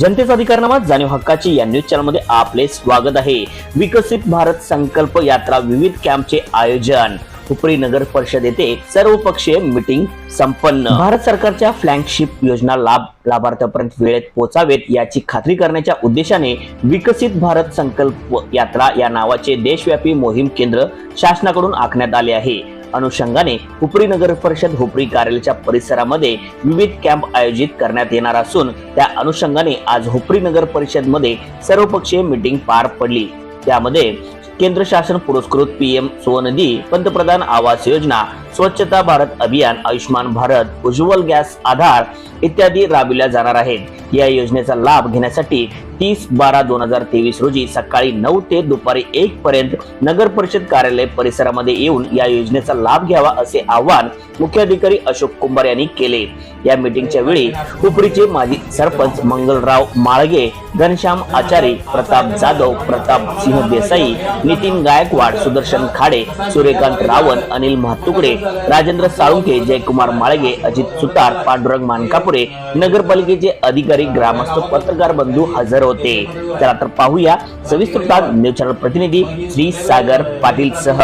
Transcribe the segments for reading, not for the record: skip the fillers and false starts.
जनतेचा अधिकारनामा जाणीव हक्काची या न्यूज चॅनल मध्ये आपले स्वागत आहे। विकसित भारत संकल्प यात्रा विविध कॅम्पचे आयोजन हुपरी नगर परिषद येथे सर्वपक्षीय मीटिंग संपन्न। भारत सरकारच्या फ्लॅगशिप योजना लाभार्थ्यांपर्यंत वेळेत पोहोचावेत याची खात्री करण्याच्या उद्देशाने विकसित भारत संकल्प यात्रा या नावाचे देशव्यापी मोहीम केंद्र शासनाकडून आखण्यात आले आहे। अनुषंगाने हुपरी नगर परिषद हुपरी कार्यालयाच्या परिसरामध्ये विविध कॅम्प आयोजित करण्यात येणार असून त्या अनुषंगाने आज हुपरी नगर परिषद मध्ये सर्वपक्षीय मीटिंग पार पडली। त्यामध्ये केंद्र शासन पुरस्कृत पीएम स्वनिधी, पंतप्रधान आवास योजना, स्वच्छता भारत अभियान, आयुष्मान भारत, उज्ज्वल गॅस आधार इत्यादी राबविल्या जाणार आहेत। या योजनेचा लाभ घेण्यासाठी 30/12/2023 रोजी सकाळी 9 ते दुपारी 1 पर्यंत नगर परिषद कार्यालय परिसरामध्ये येऊन या योजनेचा लाभ घ्यावा असे आवाहन मुख्याधिकारी अशोक कुंभार यांनी केले। या मीटिंगच्या वेळी हुपरीचे माजी सरपंच मंगलराव माळगे, घनश्याम आचारी, प्रताप जाधव, प्रताप सिंह देसाई, नितीन गायकवाड, सुदर्शन खाडे, सूर्यकांत रावण, अनिल म्हातुकडे, राजेंद्र साळुंके, जयकुमार माळगे, अजित सुतार, पांडुरंग मानकापुरे, नगरपालिकेचे अधिकारी, ग्रामस्थ, पत्रकार बंधू हजर होते। चला तर पाहूया सविस्तर न्यूज चॅनल प्रतिनिधी श्री सागर पाटील सह।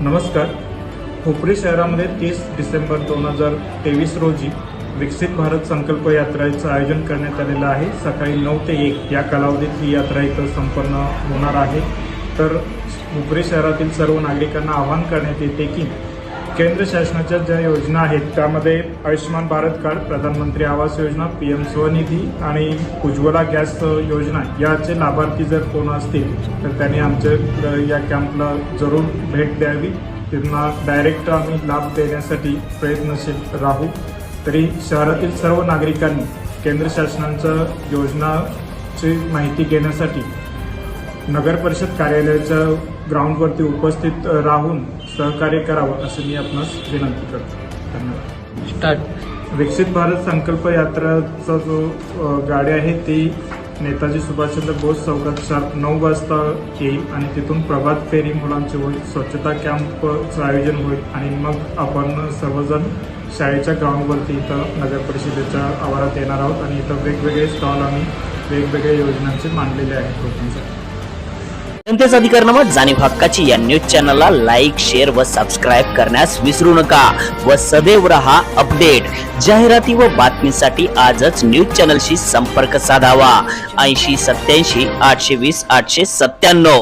नमस्कार। हुपरी शहरामध्ये 30 डिसेंबर 2023 रोजी विकसित भारत संकल्प यात्रेचं आयोजन करण्यात आलेलं आहे। सकाळी 9 ते 1 या कालावधीत ही यात्रा इथं संपन्न होणार आहे। तर हुपरी शहरातील सर्व नागरिकांना आवाहन करण्यात येते की केंद्र शासनाच्या ज्या योजना आहेत त्यामध्ये आयुष्मान भारत कार्ड, प्रधानमंत्री आवास योजना, पीएम स्वनिधी आणि उज्ज्वला गॅस योजना याचे लाभार्थी जर कोण असतील तर त्यांनी आमच्या या कॅम्पला जरूर भेट द्यावी। त्यांना डायरेक्ट आम्ही लाभ देण्यासाठी प्रयत्नशील राहू। तरी शहरातील सर्व नागरिकांनी केंद्र शासनाच्या योजनाची माहिती घेण्यासाठी नगर परिषद कार्यालयाच्या ग्राउंडवरती उपस्थित राहून सहकार्य करावं असे मी आपणास विनंती करतो। धन्यवाद। विकसित भारत संकल्प यात्राचा जो गाडी आहे ती नेताजी सुभाषचंद्र बोस चौकात शार्प 9 वाजता येईल आणि तिथून प्रभात फेरी मुलांची होईल, स्वच्छता कॅम्पचं आयोजन होईल आणि मग आपण सर्वजण शाळेच्या ग्राउंडवरती इथं नगर परिषदेच्या आवारात येणार आहोत आणि इथं वेगवेगळे स्टॉल आम्ही वेगवेगळ्या योजनांचे मांडलेले आहेत लोकांसाठी। जनतेचा अधिकारनामा जाणीव हक्काची या न्यूज चॅनलला लाईक, शेअर व सबस्क्राईब करण्यास विसरू नका व सदैव रहा अपडेट। जाहिराती व बातमीसाठी आजच न्यूज चॅनलशी संपर्क साधावा। 80 87 820 897।